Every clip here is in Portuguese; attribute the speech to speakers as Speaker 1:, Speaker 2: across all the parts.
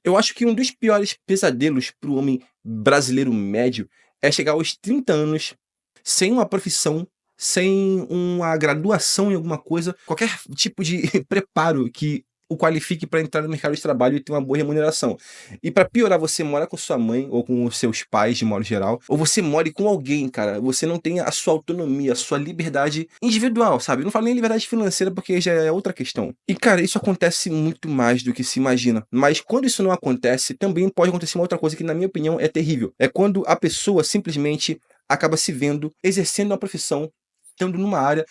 Speaker 1: Eu acho que um dos piores pesadelos para o homem brasileiro médio é chegar aos 30 anos sem uma profissão, sem uma graduação em alguma coisa, qualquer tipo de preparo que o qualifique para entrar no mercado de trabalho e ter uma boa remuneração. E para piorar, você mora com sua mãe ou com os seus pais, de modo geral, ou você mora com alguém, cara. Você não tem a sua autonomia, a sua liberdade individual, sabe? Não falo nem liberdade financeira porque já é outra questão. E, cara, isso acontece muito mais do que se imagina. Mas quando isso não acontece, também pode acontecer uma outra coisa que, na minha opinião, é terrível. É quando a pessoa simplesmente acaba se vendo exercendo uma profissão, estando numa área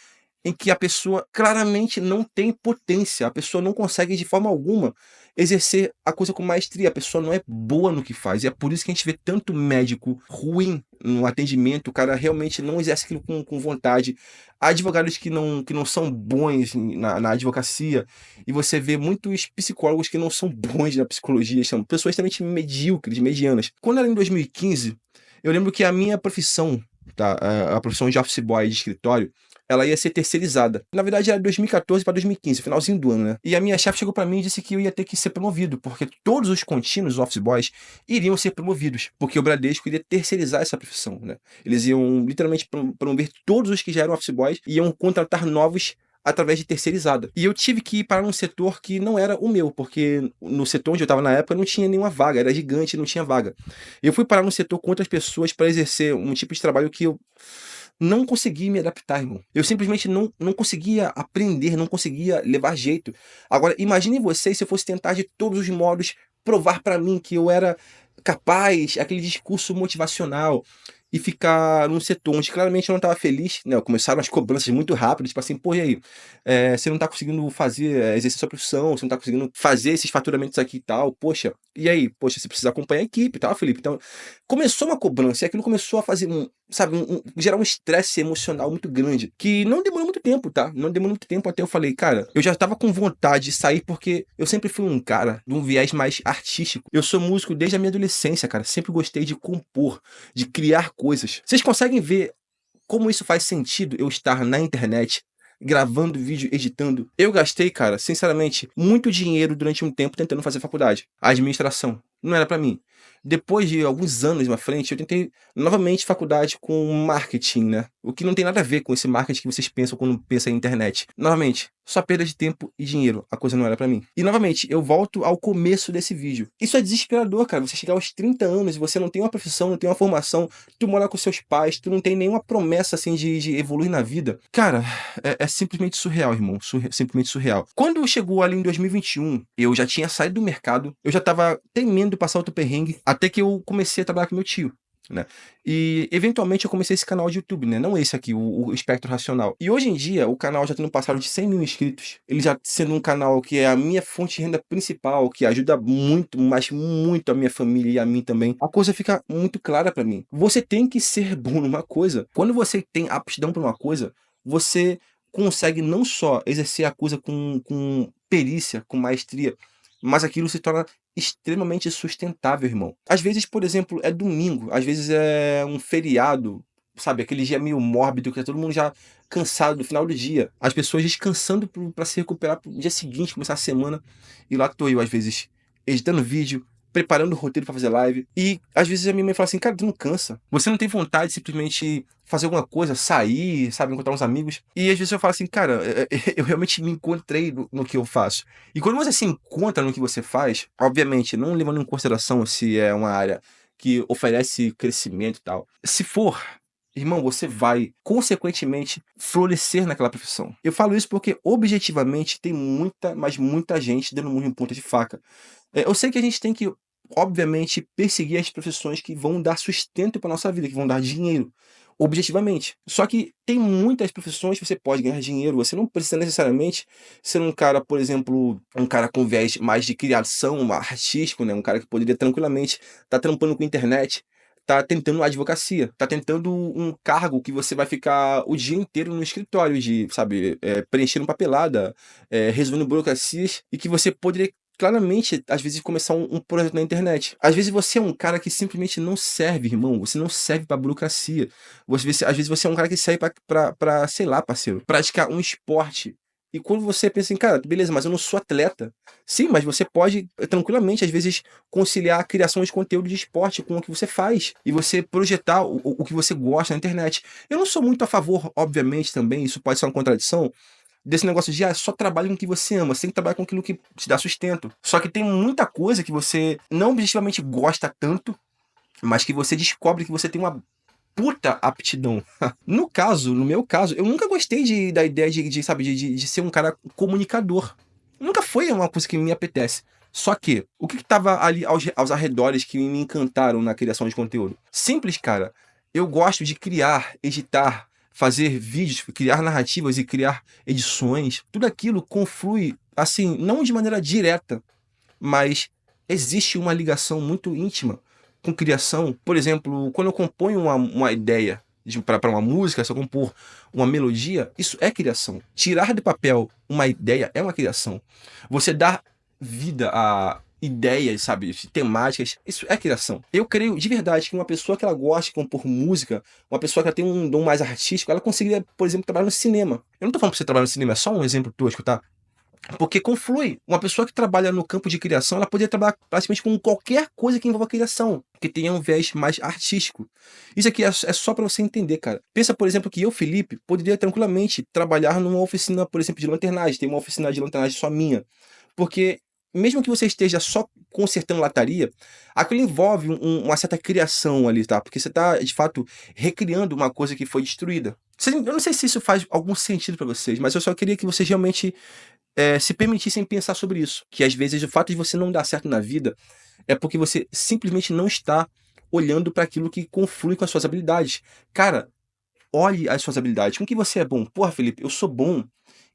Speaker 1: em que a pessoa claramente não tem potência, a pessoa não consegue de forma alguma exercer a coisa com maestria, a pessoa não é boa no que faz. E é por isso que a gente vê tanto médico ruim no atendimento, o cara realmente não exerce aquilo com vontade. Há advogados que não são bons na advocacia, e você vê muitos psicólogos que não são bons na psicologia, são pessoas extremamente medíocres, medianas. Quando era em 2015, eu lembro que a minha profissão, tá, a profissão de office boy de escritório, ela ia ser terceirizada. Na verdade, era 2014 para 2015, finalzinho do ano, né? E a minha chefe chegou para mim e disse que eu ia ter que ser promovido, porque todos os contínuos, os office boys, iriam ser promovidos, porque o Bradesco iria terceirizar essa profissão, né? Eles iam literalmente promover todos os que já eram office boys e iam contratar novos através de terceirizada. E eu tive que ir para um setor que não era o meu, porque no setor onde eu estava na época não tinha nenhuma vaga, era gigante, não tinha vaga. Eu fui parar num setor com outras pessoas para exercer um tipo de trabalho que eu não consegui me adaptar, irmão. Eu simplesmente não conseguia aprender, não conseguia levar jeito. Agora, imagine vocês se eu fosse tentar de todos os modos provar para mim que eu era capaz, aquele discurso motivacional, e ficar num setor onde claramente eu não estava feliz, né? Começaram as cobranças muito rápido, tipo assim, pô, e aí? Você não tá conseguindo fazer, exercer sua profissão, você não tá conseguindo fazer esses faturamentos aqui e tal, poxa, e aí? Poxa, você precisa acompanhar a equipe e tal, Felipe. Então, começou uma cobrança e aquilo começou a fazer sabe, gerar um estresse emocional muito grande, que não demorou muito tempo, tá? Não demorou muito tempo até eu falei, cara, eu já tava com vontade de sair porque eu sempre fui um cara de um viés mais artístico. Eu sou músico desde a minha adolescência, cara. Sempre gostei de compor, de criar coisas. Vocês conseguem ver como isso faz sentido eu estar na internet, gravando vídeo, editando? Eu gastei, cara, sinceramente, muito dinheiro durante um tempo tentando fazer faculdade. A administração não era pra mim. Depois de alguns anos na frente, eu tentei novamente faculdade com marketing, né? O que não tem nada a ver com esse marketing que vocês pensam quando pensam em internet. Novamente, só perda de tempo e dinheiro. A coisa não era pra mim. E novamente, eu volto ao começo desse vídeo. Isso é desesperador, cara. Você chegar aos 30 anos e você não tem uma profissão, não tem uma formação, tu mora com seus pais, tu não tem nenhuma promessa assim de evoluir na vida. Cara, é simplesmente surreal, irmão. Simplesmente surreal. Quando chegou ali em 2021, eu já tinha saído do mercado, eu já tava temendo passar outro perrengue, até que eu comecei a trabalhar com meu tio, né? E eventualmente eu comecei esse canal de YouTube, né? Não esse aqui, o Espectro Racional. E hoje em dia o canal já tendo passado de 100 mil inscritos, ele já sendo um canal que é a minha fonte de renda principal, que ajuda muito, mas muito a minha família e a mim também. A coisa fica muito clara pra mim. Você tem que ser bom numa coisa. Quando você tem aptidão pra uma coisa, você consegue não só exercer a coisa com perícia, com maestria, mas aquilo se torna extremamente sustentável, irmão. Às vezes, por exemplo, é domingo, às vezes é um feriado, sabe? Aquele dia meio mórbido, que tá todo mundo já cansado do final do dia. As pessoas descansando pra se recuperar pro dia seguinte, começar a semana. E lá tô eu, às vezes, editando vídeo, preparando o roteiro pra fazer live. E às vezes a minha mãe fala assim, cara, tu não cansa? Você não tem vontade de simplesmente fazer alguma coisa, sair, sabe, encontrar uns amigos? E às vezes eu falo assim, cara, eu realmente me encontrei no que eu faço. E quando você se encontra no que você faz, obviamente, não levando em consideração se é uma área que oferece crescimento e tal. Se for, irmão, você vai, consequentemente, florescer naquela profissão. Eu falo isso porque, objetivamente, tem muita, mas muita gente dando murro em ponta de faca. Eu sei que a gente tem que, obviamente, perseguir as profissões que vão dar sustento para nossa vida, que vão dar dinheiro, objetivamente. Só que tem muitas profissões que você pode ganhar dinheiro, você não precisa necessariamente ser um cara, por exemplo, um cara com viés mais de criação, artístico, né? Um cara que poderia tranquilamente estar trampando com internet, tá tentando uma advocacia, tá tentando um cargo que você vai ficar o dia inteiro no escritório de, sabe, preenchendo papelada, resolvendo burocracias, e que você poderia claramente, às vezes, começar um projeto na internet. Às vezes você é um cara que simplesmente não serve, irmão. Você não serve pra burocracia. Às vezes você é um cara que serve pra, sei lá, parceiro, praticar um esporte E quando você pensa assim, cara, beleza, mas eu não sou atleta. Sim, mas você pode tranquilamente, às vezes, conciliar a criação de conteúdo de esporte com o que você faz e você projetar o que você gosta na internet. Eu não sou muito a favor, obviamente, também, isso pode ser uma contradição, desse negócio de só trabalhe com o que você ama, você tem que trabalhar com aquilo que te dá sustento. Só que tem muita coisa que você não objetivamente gosta tanto, mas que você descobre que você tem uma puta aptidão. No caso, no meu caso, eu nunca gostei da ideia sabe, de ser um cara comunicador. Nunca foi uma coisa que me apetece. Só que, o que tava ali aos arredores que me encantaram na criação de conteúdo? Simples, cara. Eu gosto de criar, editar, fazer vídeos, criar narrativas e criar edições. Tudo aquilo conflui, assim, não de maneira direta, mas existe uma ligação muito íntima com criação. Por exemplo, quando eu componho uma ideia para uma música, se eu compor uma melodia, isso é criação. Tirar do papel uma ideia é uma criação. Você dar vida a ideias, sabe, temáticas, isso é criação. Eu creio de verdade que uma pessoa que ela gosta de compor música, uma pessoa que ela tem um dom mais artístico, ela conseguiria, por exemplo, trabalhar no cinema. Eu não tô falando pra você trabalhar no cinema, é só um exemplo tosco, tá? Porque conflui. Uma pessoa que trabalha no campo de criação, ela poderia trabalhar praticamente com qualquer coisa que envolva criação, que tenha um viés mais artístico. Isso aqui é só para você entender, cara. Pensa, por exemplo, que eu, Felipe, poderia tranquilamente trabalhar numa oficina, por exemplo, de lanternagem. Tem uma oficina de lanternagem só minha. Porque mesmo que você esteja só consertando lataria, aquilo envolve uma certa criação ali, tá? Porque você tá, de fato, recriando uma coisa que foi destruída. Eu não sei se isso faz algum sentido para vocês, mas eu só queria que vocês realmente se permitissem pensar sobre isso. Que às vezes o fato de você não dar certo na vida é porque você simplesmente não está olhando para aquilo que conflui com as suas habilidades. Cara, olhe as suas habilidades. Com que você é bom? Porra, Felipe, eu sou bom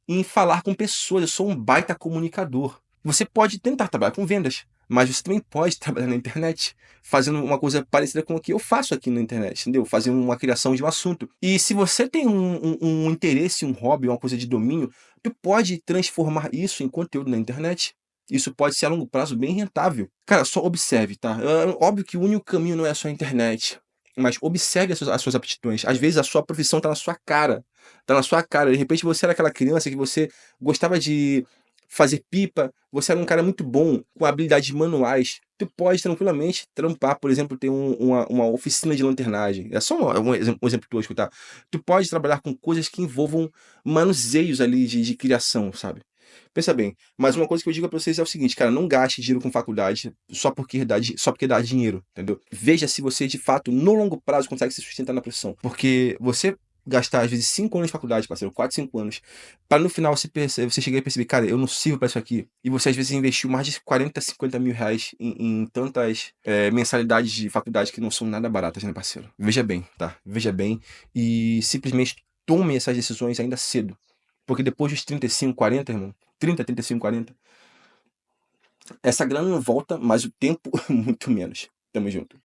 Speaker 1: em falar com pessoas, eu sou um baita comunicador. Você pode tentar trabalhar com vendas, mas você também pode trabalhar na internet, fazendo uma coisa parecida com o que eu faço aqui na internet, entendeu? Fazendo uma criação de um assunto. E se você tem um interesse, um hobby, uma coisa de domínio, tu pode transformar isso em conteúdo na internet. Isso pode ser a longo prazo bem rentável. Cara, só observe, tá? Óbvio que o único caminho não é só a internet. Mas observe as suas aptidões. Às vezes a sua profissão tá na sua cara. Tá na sua cara. De repente você era aquela criança que você gostava de fazer pipa, você era um cara muito bom com habilidades manuais. Tu pode tranquilamente trampar, por exemplo, ter uma oficina de lanternagem. É só um exemplo tosco, tá? Tu pode trabalhar com coisas que envolvam manuseios ali de criação, sabe? Pensa bem, mas uma coisa que eu digo pra vocês é o seguinte, cara, não gaste dinheiro com faculdade só porque dá dinheiro, entendeu? Veja se você, de fato, no longo prazo, consegue se sustentar na profissão. Porque você gastar, às vezes, 5 anos de faculdade, parceiro, 4, 5 anos, para no final você chegar e perceber, cara, eu não sirvo pra isso aqui. E você, às vezes, investiu mais de 40, 50 mil reais em tantas mensalidades de faculdade que não são nada baratas, né, parceiro? Veja bem, tá? Veja bem e simplesmente tome essas decisões ainda cedo. Porque depois dos 35, 40, irmão, 30, 35, 40, essa grana não volta, mas o tempo muito menos. Tamo junto.